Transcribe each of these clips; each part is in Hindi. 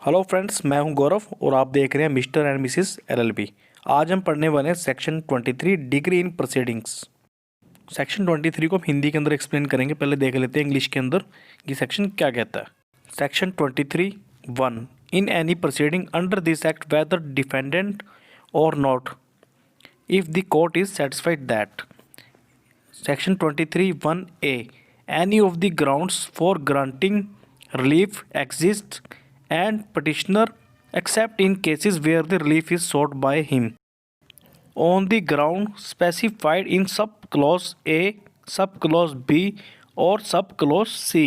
हेलो फ्रेंड्स, मैं हूं गौरव और आप देख रहे हैं मिस्टर एंड मिसेस एलएलबी। आज हम पढ़ने वाले हैं section 23 degree in proceedings. Section 23 को हम हिंदी के अंदर एक्सप्लेन करेंगे। पहले देख लेते हैं इंग्लिश के अंदर ये सेक्शन क्या कहता है। Section 23(1) in any proceeding under this act whether defendant or not if the court is satisfied that. Section 23(1)(a) any of the grounds for granting relief exists and petitioner except in cases where the relief is sought by him on the ground specified in subclause A, subclause B or subclause C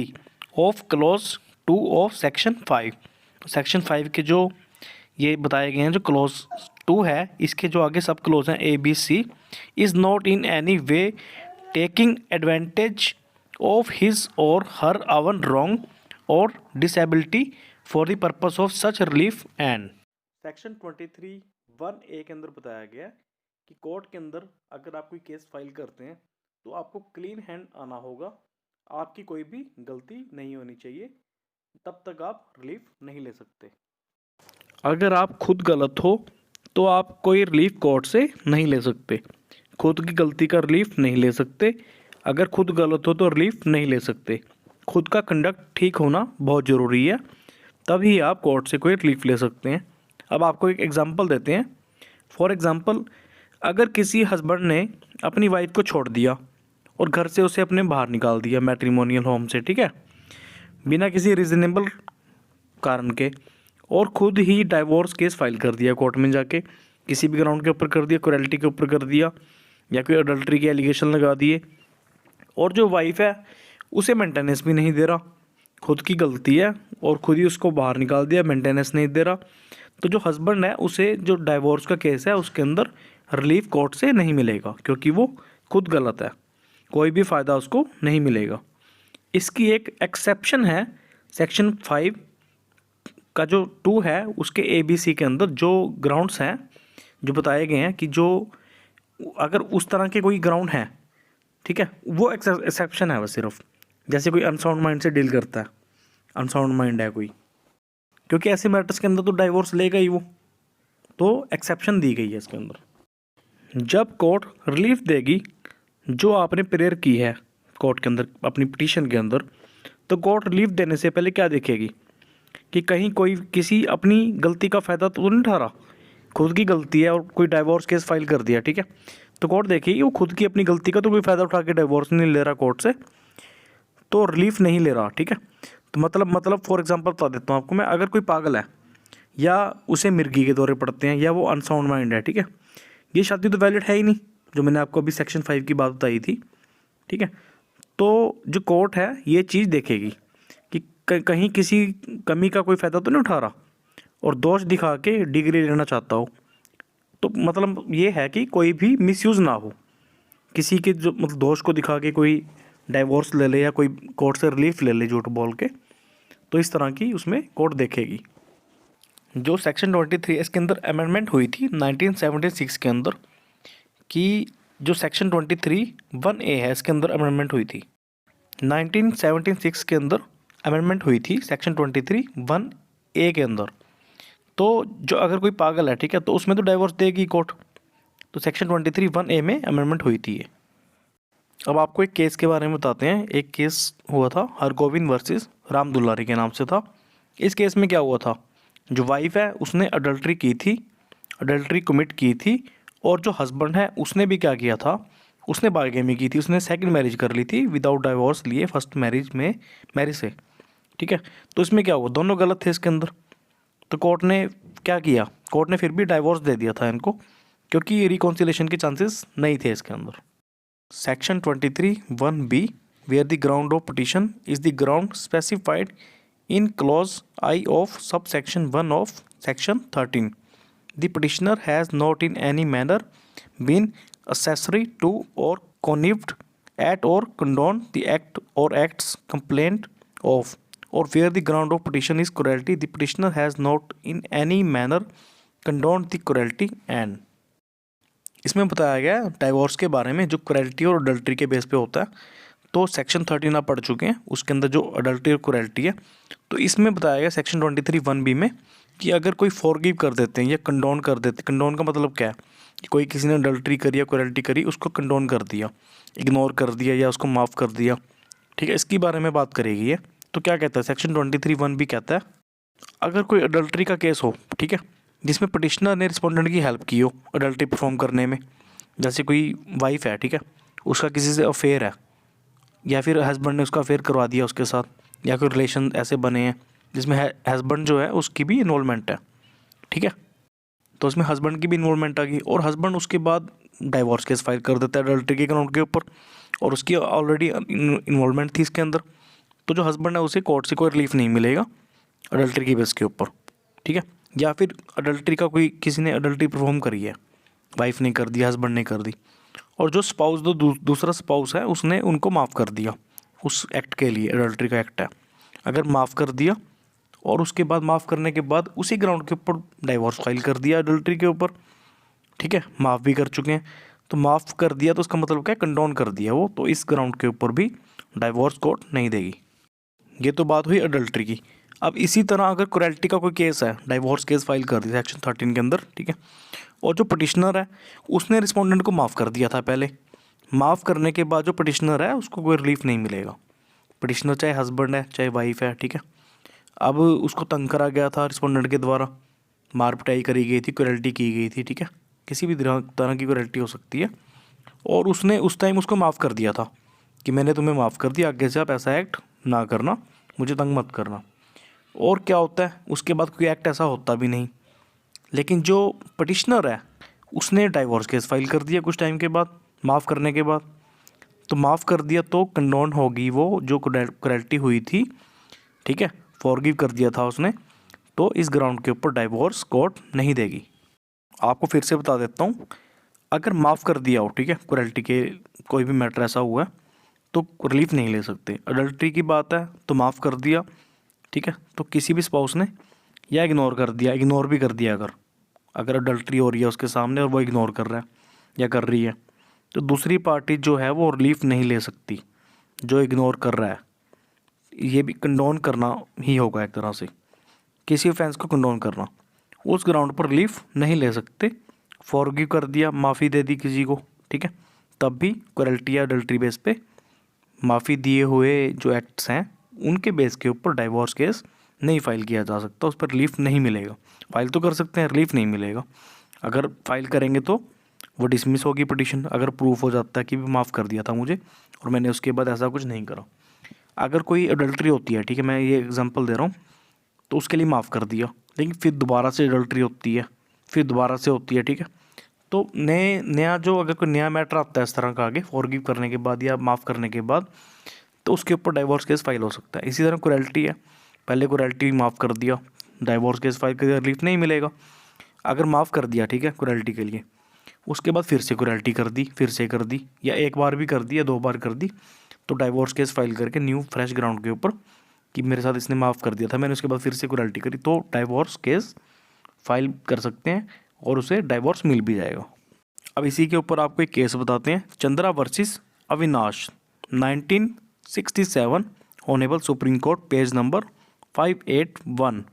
of clause 2 of section 5। Section 5 के जो ये बताए गए हैं, जो क्लॉज 2 है, इसके जो आगे सब क्लॉज हैं A, B, C is not in any way taking advantage of his और हर अवन रॉन्ग और disability for the purpose of such relief and. Section 23(1)(a) के अंदर बताया गया कि कोर्ट के अंदर अगर आप कोई केस फाइल करते हैं तो आपको क्लीन हैंड आना होगा, आपकी कोई भी गलती नहीं होनी चाहिए, तब तक आप रिलीफ नहीं ले सकते। अगर आप खुद गलत हो तो आप कोई रिलीफ कोर्ट से नहीं ले सकते, खुद की गलती का रिलीफ नहीं ले सकते। अगर खुद गलत हो तो रिलीफ नहीं ले सकते। खुद का कंडक्ट ठीक होना बहुत ज़रूरी है, तभी आप कोर्ट से कोई रिलीफ ले सकते हैं। अब आपको एक एग्जांपल देते हैं। फॉर एग्जांपल, अगर किसी हस्बैंड ने अपनी वाइफ को छोड़ दिया और घर से उसे अपने बाहर निकाल दिया मैट्रिमोनियल होम से, ठीक है, बिना किसी रीज़नेबल कारण के, और ख़ुद ही डाइवोर्स केस फाइल कर दिया कोर्ट में जाके, किसी भी ग्राउंड के ऊपर कर दिया, क्रुएल्टी के ऊपर कर दिया या कोई अडल्ट्री के एलिगेशन लगा दिए, और जो वाइफ है उसे मेंटेनेंस भी नहीं दे रहा, खुद की गलती है और खुद ही उसको बाहर निकाल दिया, मेंटेनेंस नहीं दे रहा, तो जो हस्बैंड है उसे जो डाइवोर्स का केस है उसके अंदर रिलीफ कोर्ट से नहीं मिलेगा, क्योंकि वो खुद गलत है, कोई भी फ़ायदा उसको नहीं मिलेगा। इसकी एक एक्सेप्शन है, सेक्शन 5 का जो 2 है उसके ABC के अंदर जो ग्राउंड्स हैं जो बताए गए हैं कि जो अगर उस तरह के कोई ग्राउंड है, ठीक है, वो एक्सेप्शन है। बस सिर्फ जैसे कोई अनसाउंड माइंड से डील करता है, अनसाउंड माइंड है कोई, क्योंकि ऐसे मैटर्स के अंदर तो डाइवोर्स लेगा ही वो, तो एक्सेप्शन दी गई है इसके अंदर। जब कोर्ट रिलीफ देगी जो आपने प्रेयर की है कोर्ट के अंदर अपनी पिटीशन के अंदर, तो कोर्ट रिलीफ देने से पहले क्या देखेगी कि कहीं कोई किसी अपनी गलती का फ़ायदा तो नहीं उठा रहा। खुद की गलती है और कोई डाइवोर्स केस फाइल कर दिया, ठीक है, तो कोर्ट देखेगी वो खुद की अपनी गलती का तो कोई फ़ायदा उठा के डाइवोर्स नहीं ले रहा कोर्ट से, तो रिलीफ नहीं ले रहा, ठीक है। तो मतलब फॉर एग्जांपल बता देता हूँ आपको मैं, अगर कोई पागल है या उसे मिर्गी के दौरे पड़ते हैं या वो अनसाउंड माइंड है, ठीक है, ये शादी तो वैलिड है ही नहीं, जो मैंने आपको अभी सेक्शन 5 की बात बताई थी, ठीक है। तो जो कोर्ट है ये चीज़ देखेगी कि कहीं किसी कमी का कोई फ़ायदा तो नहीं उठा रहा और दोष दिखा के डिग्री लेना चाहता हो। तो मतलब ये है कि कोई भी मिसयूज़ ना हो, किसी के जो मतलब दोष को दिखा के कोई डाइवोर्स ले ले या कोई कोर्ट से रिलीफ ले ले झूठ बोल के, तो इस तरह की उसमें कोर्ट देखेगी। जो सेक्शन 23 इसके अंदर अमेंडमेंट हुई थी 1976 के अंदर, कि जो सेक्शन 23(1)(a) है इसके अंदर अमेंडमेंट हुई थी 1976 के अंदर, अमेंडमेंट हुई थी सेक्शन 23(1)(a) के अंदर। तो जो अगर कोई पागल है, ठीक है, तो उसमें तो डाइवोर्स देगी कोर्ट, तो सेक्शन 23(1)(a) में अमेंडमेंट हुई थी ये। अब आपको एक केस के बारे में बताते हैं। एक केस हुआ था हरगोविंद वर्सेस राम दुलारी के नाम से था। इस केस में क्या हुआ था, जो वाइफ है उसने अडल्ट्री की थी, अडल्ट्री कमिट की थी, और जो हस्बैंड है उसने भी क्या किया था, उसने बारगेमी की थी, उसने सेकंड मैरिज कर ली थी विदाउट डाइवोर्स लिए फर्स्ट मैरिज से, ठीक है। तो इसमें क्या हुआ, दोनों गलत थे इसके अंदर। तो कोर्ट ने क्या किया, कोर्ट ने फिर भी डाइवोर्स दे दिया था इनको, क्योंकि रिकॉन्सिलेशन के चांसेस नहीं थे इसके अंदर। Section 23(1)(b where the ground of petition is the ground specified in clause I of subsection 1 of section 13. The petitioner has not in any manner been accessory to or connived at or condoned the act or acts complained of, or where the ground of petition is cruelty, the petitioner has not in any manner condoned the cruelty and। इसमें बताया गया डाइवोर्स के बारे में जो क्रुएल्टी और अडल्ट्री के बेस पे होता है। तो सेक्शन 13 आप पढ़ चुके हैं, उसके अंदर जो अडल्ट्री और क्रुएल्टी है, तो इसमें बताया गया सेक्शन 23(1)(b) में कि अगर कोई फॉरगिव कर देते हैं या कंडोन कर देते, कंडोन का मतलब क्या है कि कोई किसी ने अडल्ट्री करी या क्रूरल्टी करी, उसको कंडोन कर दिया, इग्नोर कर दिया या उसको माफ़ कर दिया, ठीक है, इसकी बारे में बात करेगी ये। तो क्या कहता है सेक्शन 23(1)(b) कहता है अगर कोई अडल्ट्री का केस हो, ठीक है, जिसमें पटिशनर ने रिस्पोंडेंट की हेल्प की हो अडल्ट्री परफॉर्म करने में, जैसे कोई वाइफ है, ठीक है, उसका किसी से अफेयर है या फिर हस्बैंड ने उसका अफेयर करवा दिया उसके साथ, या कोई रिलेशन ऐसे बने हैं जिसमें हस्बैंड जो है उसकी भी इन्वॉल्वमेंट है, ठीक है, तो उसमें हस्बैंड की भी इन्वॉल्वमेंट आ गई और हस्बैंड उसके बाद डाइवोर्स केस फाइल कर देता है अडल्ट्री के ग्राउंड के ऊपर और उसकी ऑलरेडी इन्वॉल्वमेंट थी इसके अंदर, तो जो हस्बैंड है उसे कोर्ट से कोई रिलीफ नहीं मिलेगा अडल्ट्री की बेस के ऊपर, ठीक है। या फिर अडल्ट्री का कोई किसी ने अडल्ट्री परफॉर्म करी है, वाइफ ने कर दी, हस्बैंड ने कर दी, और जो स्पाउस दूसरा स्पाउस है उसने उनको माफ़ कर दिया उस एक्ट के लिए, अडल्ट्री का एक्ट है, अगर माफ़ कर दिया और उसके बाद माफ़ करने के बाद उसी ग्राउंड के ऊपर डाइवोर्स फाइल कर दिया अडल्ट्री के ऊपर, ठीक है, माफ़ भी कर चुके हैं, तो माफ़ कर दिया तो उसका मतलब क्या है, कंडोन कर दिया वो, तो इस ग्राउंड के ऊपर भी डाइवोर्स कोर्ट नहीं देगी। ये तो बात हुई अडल्ट्री की। अब इसी तरह अगर क्रूरल्टी का कोई केस है, डाइवोर्स केस फाइल कर दिया सेक्शन 13 के अंदर, ठीक है, और जो पटिशनर है उसने रिस्पोंडेंट को माफ़ कर दिया था पहले, माफ़ करने के बाद जो पटिशनर है उसको कोई रिलीफ नहीं मिलेगा, पटिशनर चाहे हस्बैंड है चाहे वाइफ है, ठीक है, अब उसको तंग करा गया था रिस्पोंडेंट के द्वारा, मार पिटाई करी गई थी, क्रूरल्टी की गई थी, ठीक है, किसी भी तरह की क्रूरल्टी हो सकती है, और उसने उस टाइम उसको माफ़ कर दिया था कि मैंने तुम्हें माफ़ कर दिया, आगे से आप ऐसा एक्ट ना करना, मुझे तंग मत करना। और क्या होता है उसके बाद कोई एक्ट ऐसा होता भी नहीं, लेकिन जो पटिशनर है उसने डाइवोर्स केस फाइल कर दिया कुछ टाइम के बाद, माफ़ करने के बाद, तो माफ़ कर दिया तो कंडोन होगी वो जो क्रूरल्टी हुई थी, ठीक है, फॉरगिव कर दिया था उसने, तो इस ग्राउंड के ऊपर डाइवोर्स कोर्ट नहीं देगी। आपको फिर से बता देता हूँ, अगर माफ़ कर दिया हो, ठीक है, क्रूरल्टी के कोई भी मैटर ऐसा हुआ है तो रिलीफ नहीं ले सकते, अडल्ट्री की बात है तो माफ़ कर दिया, ठीक है, तो किसी भी स्पाउस ने या इग्नोर कर दिया, इग्नोर भी कर दिया, अगर अडल्ट्री हो रही है उसके सामने और वो इग्नोर कर रहा है या कर रही है, तो दूसरी पार्टी जो है वो रिलीफ नहीं ले सकती, जो इग्नोर कर रहा है, ये भी कंडोन करना ही होगा एक तरह से, किसी ऑफेंस को कंडोन करना, उस ग्राउंड पर रिलीफ नहीं ले सकते, फॉरगिव कर दिया, माफ़ी दे दी किसी को, ठीक है, तब भी क्रूरल्टी या अडल्ट्री बेस पे माफ़ी दिए हुए जो एक्ट्स हैं उनके बेस के ऊपर डाइवोर्स केस नहीं फाइल किया जा सकता, उस पर रिलीफ नहीं मिलेगा, फाइल तो कर सकते हैं, रिलीफ नहीं मिलेगा, अगर फाइल करेंगे तो वो डिसमिस होगी पिटीशन, अगर प्रूफ हो जाता है कि भी माफ़ कर दिया था मुझे और मैंने उसके बाद ऐसा कुछ नहीं करा। अगर कोई अडल्ट्री होती है, ठीक है, मैं ये एग्जांपल दे रहा हूँ, तो उसके लिए माफ़ कर दिया, लेकिन फिर दोबारा से अडल्ट्री होती है, फिर दोबारा से होती है, ठीक है, तो नया जो अगर कोई नया मैटर आता है इस तरह का आगे फॉरगिव करने के बाद या माफ़ करने के बाद, तो उसके ऊपर डाइवोर्स केस फाइल हो सकता है। इसी तरह क्रूरल्टी है, पहले क्रूरल्टी माफ़ कर दिया, डाइवोर्स केस फाइल कर दिया, रिलीफ नहीं मिलेगा, अगर माफ़ कर दिया, ठीक है, क्रूरल्टी के लिए, उसके बाद फिर से क्रूरल्टी कर दी, फिर से कर दी, या एक बार भी कर दी या 2 बार कर दी, तो डाइवोर्स केस फाइल करके न्यू फ्रेश ग्राउंड के ऊपर कि मेरे साथ इसने माफ़ कर दिया था, मैंने उसके बाद फिर से क्रूरल्टी करी, तो डाइवोर्स केस फाइल कर सकते हैं और उसे डाइवोर्स मिल भी जाएगा। अब इसी के ऊपर आपको एक केस बताते हैं, Chandra versus Avinash 1967, honourable supreme court, page number 581।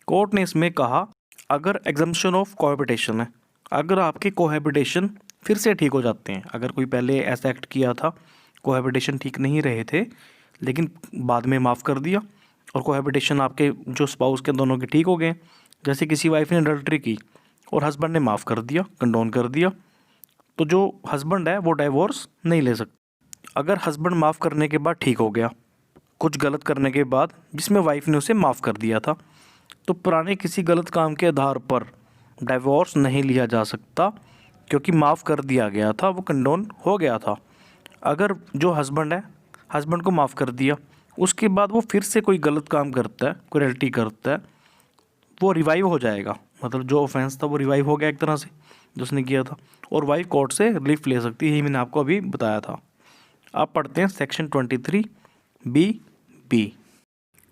Court ने इसमें कहा अगर एग्जम्पशन ऑफ कोहैबिटेशन है, अगर आपके कोहैबिटेशन फिर से ठीक हो जाते हैं, अगर कोई पहले ऐसा एक्ट किया था, कोहैबिटेशन ठीक नहीं रहे थे लेकिन बाद में माफ़ कर दिया और कोहैबिटेशन आपके जो स्पाउस के दोनों के ठीक हो गए, जैसे किसी वाइफ ने अडल्ट्री की और हस्बैंड ने माफ़ कर दिया, कंडोन कर दिया, तो जो हस्बैंड है वो डाइवोर्स नहीं ले सकता। अगर हस्बैंड माफ़ करने के बाद ठीक हो गया, कुछ गलत करने के बाद जिसमें वाइफ ने उसे माफ़ कर दिया था, तो पुराने किसी गलत काम के आधार पर डाइवोर्स नहीं लिया जा सकता, क्योंकि माफ़ कर दिया गया था, वो कंडोन हो गया था। अगर जो हस्बैंड है, हस्बैंड को माफ़ कर दिया, उसके बाद वो फिर से कोई गलत काम करता है, क्रूरल्टी करता है, वो रिवाइव हो जाएगा, मतलब जो ऑफेंस था वो रिवाइव हो गया एक तरह से जो उसने किया था, और वाइफ कोर्ट से रिलीफ ले सकती है, यही मैंने आपको अभी बताया था। आप पढ़ते हैं section 23(b)(b).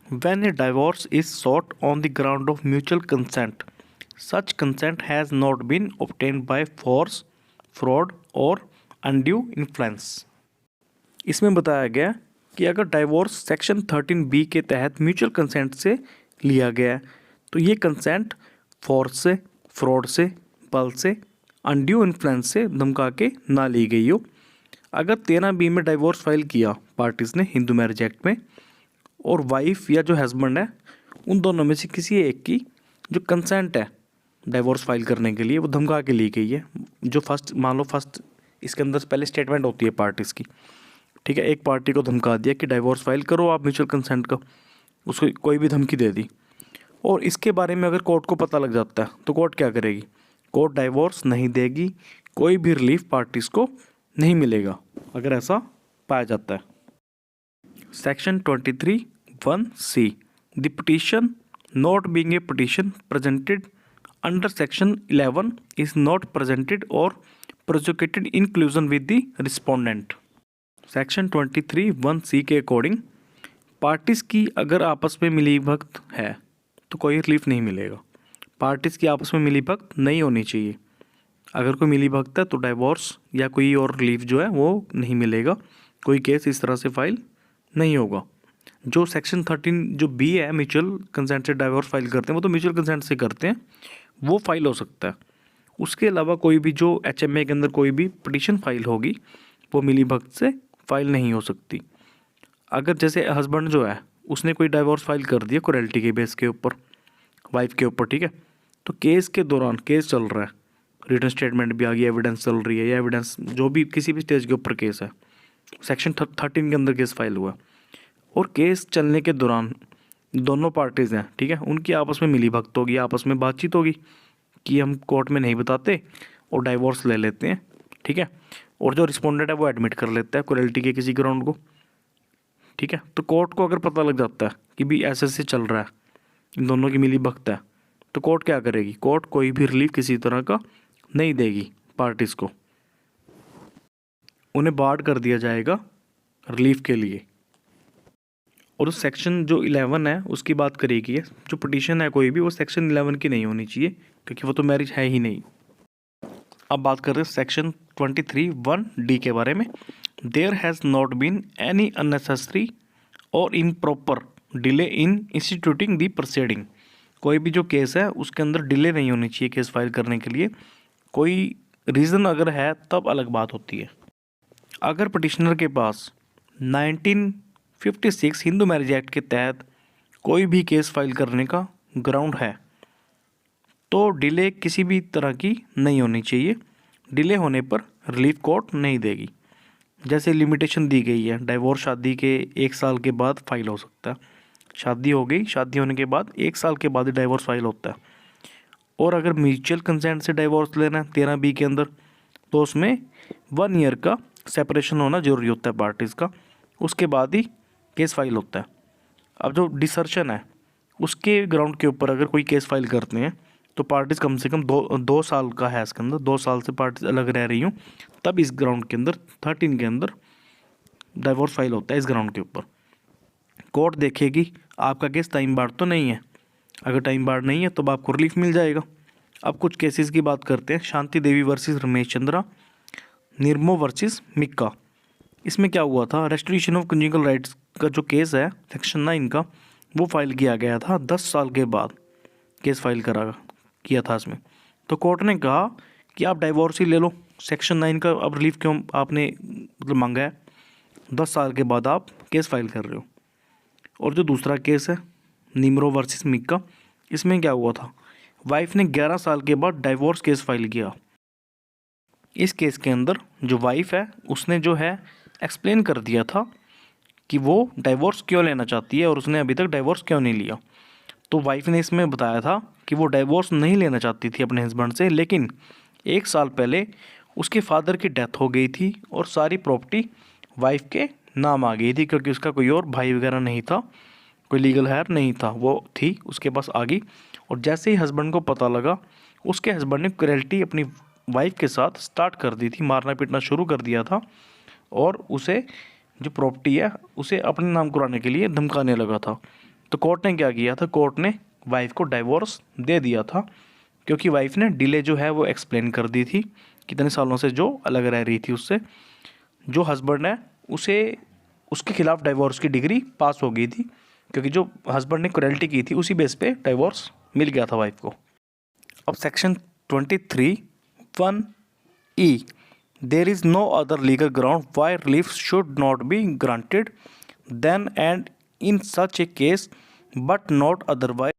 When a divorce is sought on the ground of mutual consent, such consent has not been obtained by force, fraud or undue influence। इसमें बताया गया कि अगर डाइवोर्स सेक्शन 13B के तहत म्यूचुअल कंसेंट से लिया गया है तो ये कंसेंट फोर्स से, फ्रॉड से, बल से, अनड्यू इन्फ्लुएंस से धमका के ना ली गई हो। अगर 13B में डाइवोर्स फाइल किया पार्टीज़ ने हिंदू मैरिज एक्ट में, और वाइफ या जो हस्बैंड है उन दोनों में से किसी एक की जो कंसेंट है डाइवोर्स फाइल करने के लिए वो धमका के ली गई है, जो फर्स्ट मान लो फर्स्ट इसके अंदर पहले स्टेटमेंट होती है पार्टीज़ की, ठीक है, एक पार्टी को धमका दिया कि डाइवोर्स फाइल करो आप म्यूचुअल कंसेंट का, उसको कोई भी धमकी दे दी, और इसके बारे में अगर कोर्ट को पता लग जाता है तो कोर्ट क्या करेगी? कोर्ट डाइवोर्स नहीं देगी, कोई भी रिलीफ पार्टीज़ को नहीं मिलेगा अगर ऐसा पाया जाता है। Section 23(1)(c), the petition not being a petition presented under section 11 is not presented or prosecuted in conclusion with the respondent. Section 23(1)(c) के अकॉर्डिंग पार्टीज़ की अगर आपस में मिली भगत है तो कोई रिलीफ नहीं मिलेगा। पार्टीज़ की आपस में मिली भगत नहीं होनी चाहिए। अगर कोई मिली भगत है तो डाइवोर्स या कोई और रिलीफ जो है वो नहीं मिलेगा, कोई केस इस तरह से फाइल नहीं होगा। जो सेक्शन 13 जो बी है म्यूचुअल कंसेंट से डाइवोर्स फाइल करते हैं वो तो म्यूचुअल कंसेंट से करते हैं, वो फाइल हो सकता है। उसके अलावा कोई भी जो HMA के अंदर कोई भी पिटीशन फाइल होगी वो मिली भगत से फाइल नहीं हो सकती। अगर जैसे हस्बैंड जो है उसने कोई डाइवोर्स फाइल कर दिया कोरेल्टी के बेस के ऊपर वाइफ के ऊपर, ठीक है, तो केस के दौरान केस चल रहा है, रिटन स्टेटमेंट भी आ गई, एविडेंस चल रही है या एविडेंस जो भी किसी भी स्टेज के ऊपर केस है, सेक्शन 13 के अंदर केस फाइल हुआ, और केस चलने के दौरान दोनों पार्टीज़ हैं, ठीक है, उनकी आपस में मिली भगत होगी, आपस में बातचीत होगी कि हम कोर्ट में नहीं बताते और डाइवोर्स ले लेते हैं, ठीक है, और जो रिस्पोंडेंट है वो एडमिट कर लेता है कोरेल्टी के किसी ग्राउंड को, ठीक है। तो कोर्ट को अगर पता लग जाता है कि भी ऐसे चल रहा है, इन दोनों की मिली भगत है, तो कोर्ट क्या करेगी? कोर्ट कोई भी रिलीफ किसी तरह का नहीं देगी पार्टीज़ को, उन्हें बार्ड कर दिया जाएगा रिलीफ के लिए। और उस सेक्शन जो 11 है उसकी बात करेगी, जो पिटीशन है कोई भी वो सेक्शन 11 की नहीं होनी चाहिए क्योंकि वो तो मैरिज है ही नहीं। अब बात कर रहे हैं सेक्शन 23(1)(d) के बारे में। There has not been any unnecessary or improper delay in instituting the proceeding. कोई भी जो केस है उसके अंदर डिले नहीं होनी चाहिए केस फाइल करने के लिए, कोई रीज़न अगर है तब अलग बात होती है। अगर पिटिशनर के पास 1956 हिंदू मैरिज एक्ट के तहत कोई भी केस फाइल करने का ग्राउंड है तो डिले किसी भी तरह की नहीं होनी चाहिए। डिले होने पर रिलीफ कोर्ट नहीं देगी। जैसे लिमिटेशन दी गई है, डाइवोर्स शादी के 1 साल के बाद फाइल हो सकता है, शादी हो गई, शादी होने के बाद 1 साल के बाद डाइवोर्स फाइल होता है। और अगर म्यूचुअल कंसेंट से डाइवोर्स लेना है 13B के अंदर तो उसमें 1 ईयर का सेपरेशन होना ज़रूरी होता है पार्टीज़ का, उसके बाद ही केस फाइल होता है। अब जो डिसर्शन है उसके ग्राउंड के ऊपर अगर कोई केस फाइल करते हैं तो पार्टीज़ कम से कम 2 साल का है, इसके अंदर 2 साल से पार्टीज अलग रह रही हूँ, तब इस ग्राउंड के अंदर 13 के अंदर डाइवोर्स फाइल होता है। इस ग्राउंड के ऊपर कोर्ट देखेगी आपका केस टाइम बार्ड तो नहीं है, अगर टाइम बार्ड नहीं है तो आपको रिलीफ मिल जाएगा। अब कुछ केसेस की बात करते हैं। Shanti Devi versus Ramesh Chandra, निर्मो versus Mika. इसमें क्या हुआ था, रेस्टोरेशन ऑफ कंजुगल राइट्स का जो केस है सेक्शन 9 का वो फाइल किया गया था 10 साल के बाद केस फाइल किया था इसमें। तो कोर्ट ने कहा कि आप डाइवोर्स ही ले लो, सेक्शन 9 का अब रिलीफ क्यों आपने मतलब मांगा है, 10 साल के बाद आप केस फाइल कर रहे हो। और जो दूसरा केस है निमरो वर्सेस मिक्का, इसमें क्या हुआ था, वाइफ ने 11 साल के बाद डाइवोर्स केस फाइल किया। इस केस के अंदर जो वाइफ है उसने जो है एक्सप्लेन कर दिया था कि वो डाइवोर्स क्यों लेना चाहती है और उसने अभी तक डाइवोर्स क्यों नहीं लिया। तो वाइफ ने इसमें बताया था कि वो डाइवोर्स नहीं लेना चाहती थी अपने हस्बैंड से, लेकिन 1 साल पहले उसके फादर की डेथ हो गई थी और सारी प्रॉपर्टी वाइफ के नाम आ गई थी क्योंकि उसका कोई और भाई वगैरह नहीं था, कोई लीगल हेयर नहीं था, वो थी उसके पास आ गई। और जैसे ही हस्बैंड को पता लगा उसके हस्बैंड ने क्रूएल्टी अपनी वाइफ के साथ स्टार्ट कर दी थी, मारना पीटना शुरू कर दिया था और उसे जो प्रॉपर्टी है उसे अपने नाम कराने के लिए धमकाने लगा था। तो कोर्ट ने क्या किया था, कोर्ट ने वाइफ को डाइवोर्स दे दिया था क्योंकि वाइफ ने डिले जो है वो एक्सप्लेन कर दी थी, कितने सालों से जो अलग रह रही थी उससे। जो हस्बैंड है उसे उसके खिलाफ डाइवोर्स की डिग्री पास हो गई थी, क्योंकि जो हस्बैंड ने क्रुएल्टी की थी उसी बेस पे डाइवोर्स मिल गया था वाइफ को। अब section 23(1)(e), there is no other legal ground why relief should not be granted then and in such a case but not otherwise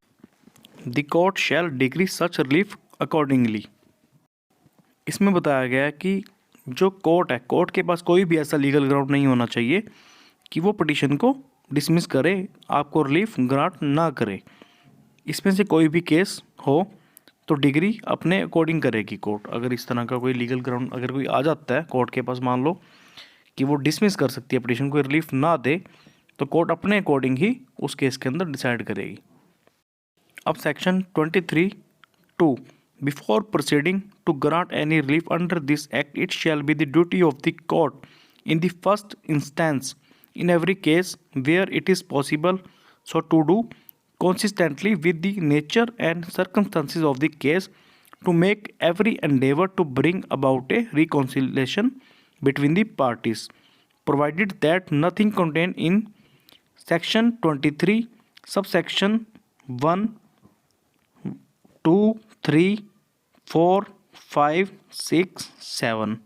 the court shall decree such relief accordingly. इसमें बताया गया है कि जो कोर्ट है, कोर्ट के पास कोई भी ऐसा लीगल ग्राउंड नहीं होना चाहिए कि वो पिटीशन को डिसमिस करे, आपको रिलीफ ग्रांट ना करे। इसमें से कोई भी केस हो तो डिग्री अपने अकॉर्डिंग करेगी कोर्ट। अगर इस तरह का कोई लीगल ग्राउंड अगर कोई आ जाता है कोर्ट के पास, मान लो कि वो डिसमिस कर सकती है पिटीशन, कोई रिलीफ ना दे, तो कोर्ट अपने अकॉर्डिंग ही उस केस के अंदर डिसाइड करेगी। अब section 23(2), before proceeding to grant any relief under this act it shall be the duty of the court in the first instance in every case where it is possible so to do consistently with the nature and circumstances of the case to make every endeavor to bring about a reconciliation between the parties, provided that nothing contained in section 23 subsection 1, 2, 3, 4, 5, 6, 7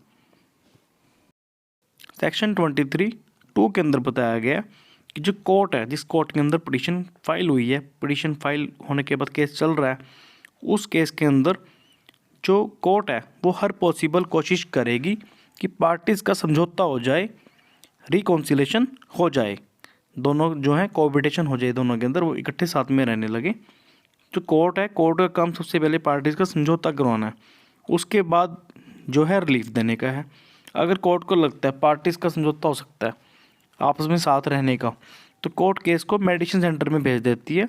section 23(2) के अंदर बताया गया कि जो कोर्ट है, जिस कोर्ट के अंदर पिटीशन फाइल हुई है, पिटीशन फाइल होने के बाद केस चल रहा है, उस केस के अंदर जो कोर्ट है वो हर पॉसिबल कोशिश करेगी कि पार्टीज़ का समझौता हो जाए, रिकॉन्सिलेशन हो जाए, दोनों जो है कोऑबिटेशन हो जाए, दोनों के अंदर वो इकट्ठे साथ में रहने लगे। जो कोर्ट है, कोर्ट का काम सबसे पहले पार्टीज़ का समझौता करवाना है, उसके बाद जो है रिलीफ देने का है। अगर कोर्ट को लगता है पार्टीज़ का समझौता हो सकता है आपस में साथ रहने का, तो कोर्ट केस को मेडिसिन सेंटर में भेज देती है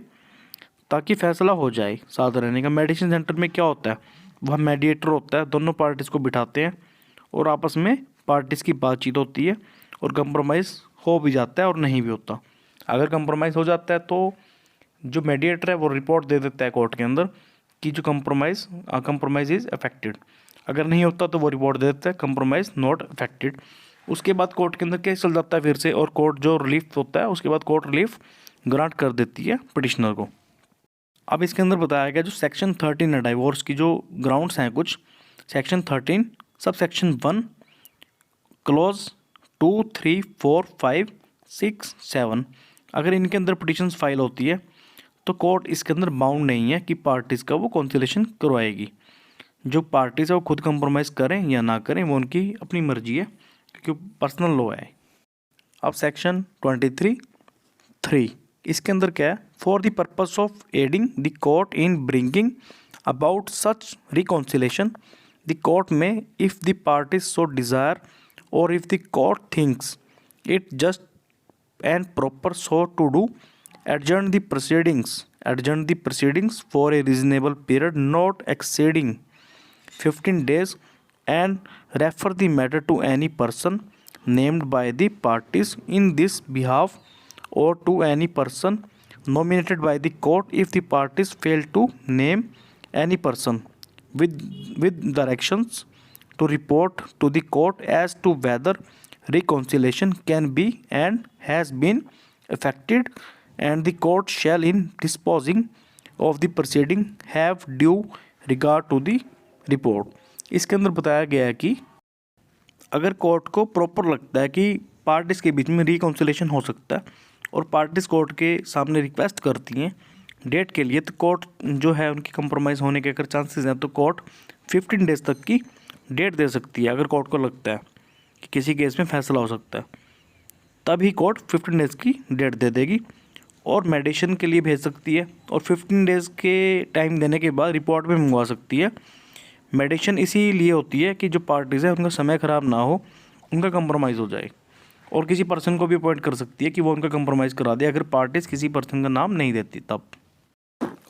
ताकि फैसला हो जाए साथ रहने का। मेडिसिन सेंटर में क्या होता है, वह मेडिएटर होता है, दोनों पार्टीज़ को बिठाते हैं और आपस में पार्टीज़ की बातचीत होती है और कंप्रोमाइज़ हो भी जाता है और नहीं भी होता। अगर कंप्रोमाइज़ हो जाता है तो जो मेडिएटर है वो रिपोर्ट दे देता है कोर्ट के अंदर कि जो कंप्रोमाइज़ इज़ अफेक्टेड। अगर नहीं होता तो वो रिपोर्ट दे देता है कंप्रोमाइज़ नॉट अफेक्टेड। उसके बाद कोर्ट के अंदर केस चल जाता है फिर से, और कोर्ट जो रिलीफ होता है उसके बाद कोर्ट रिलीफ ग्रांट कर देती है पिटिशनर को। अब इसके अंदर बताया गया जो सेक्शन 13 है डाइवोर्स की, जो ग्राउंड्स हैं कुछ, सेक्शन 13 सब सेक्शन 1 क्लोज 2, 3, 4, 5, 6, 7 अगर इनके अंदर पिटिशंस फाइल होती है तो कोर्ट इसके अंदर बाउंड नहीं है कि पार्टीज़ का वो कॉन्सिलेशन करवाएगी। जो पार्टीज़ है वो खुद कंप्रोमाइज़ करें या ना करें वो उनकी अपनी मर्जी है, क्योंकि पर्सनल लॉ है। अब सेक्शन 23(3) इसके अंदर क्या है, for the purpose of aiding the court in bringing about such reconciliation the court में if the parties so desire or if the court thinks it just and proper so to do adjourn the proceedings for a reasonable period not exceeding 15 days and refer the matter to any person named by the parties in this behalf or to any person nominated by the court if the parties fail to name any person with directions to report to the court as to whether reconciliation can be and has been effected and the court shall in disposing of the proceeding have due regard to the report। इसके अंदर बताया गया है कि अगर कोर्ट को प्रॉपर लगता है कि पार्टीज़ के बीच में रिकॉन्सिलेशन हो सकता है और पार्टीज़ कोर्ट के सामने रिक्वेस्ट करती हैं डेट के लिए, तो कोर्ट जो है उनकी कंप्रोमाइज़ होने के अगर चांसेस हैं तो कोर्ट 15 डेज़ तक की डेट दे सकती है। अगर कोर्ट को लगता है कि किसी केस में फैसला हो सकता है तभी कोर्ट 15 डेज़ की डेट दे देगी और मेडिसिन के लिए भेज सकती है, और 15 डेज़ के टाइम देने के बाद रिपोर्ट भी मंगवा सकती है। मेडिसिन इसीलिए होती है कि जो पार्टीज़ है उनका समय ख़राब ना हो, उनका कंप्रोमाइज़ हो जाए, और किसी पर्सन को भी अपॉइंट कर सकती है कि वो उनका कंप्रोमाइज़ करा दे अगर पार्टीज़ किसी पर्सन का नाम नहीं देती तब,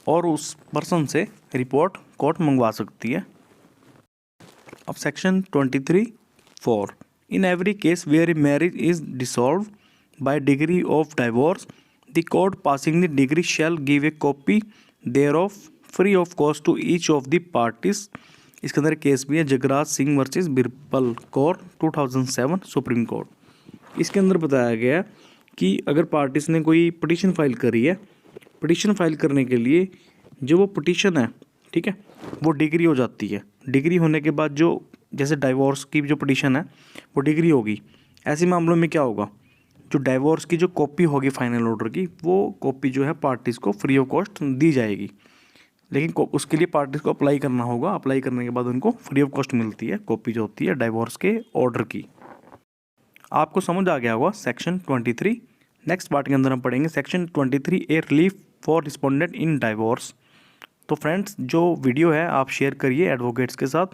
और उस पर्सन से रिपोर्ट कोर्ट मंगवा सकती है। अब section 23(4) in every case where a marriage is dissolved by decree of divorce the court passing the degree shall give a copy thereof free of cost to each of the parties। इसके अंदर केस भी है Jagraj Singh versus Birbal Kaur 2007 supreme court. इसके अंदर बताया गया कि अगर पार्टीज ने कोई पिटीशन फाइल करी है, पिटीशन फाइल करने के लिए जो वो पिटीशन है, ठीक है, वो डिग्री हो जाती है। डिग्री होने के बाद जो जैसे डाइवोर्स की जो पिटीशन है वो डिग्री होगी, ऐसे मामलों में क्या होगा, जो डाइवोर्स की जो कॉपी होगी फाइनल ऑर्डर की, वो कॉपी जो है पार्टीज़ को फ्री ऑफ कॉस्ट दी जाएगी। लेकिन उसके लिए पार्टीज़ को अप्लाई करना होगा, अप्लाई करने के बाद उनको फ्री ऑफ कॉस्ट मिलती है कॉपी जो होती है डाइवोर्स के ऑर्डर की। आपको समझ आ गया होगा सेक्शन 23। नेक्स्ट पार्ट के अंदर हम पढ़ेंगे section 23 A relief for respondent in divorce. तो फ्रेंड्स, जो वीडियो है आप शेयर करिए एडवोकेट्स के साथ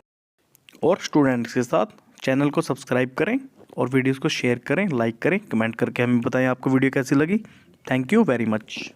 और स्टूडेंट्स के साथ। चैनल को सब्सक्राइब करें और वीडियोस को शेयर करें, लाइक करें, कमेंट करके हमें बताएं आपको वीडियो कैसी लगी। Thank you very much.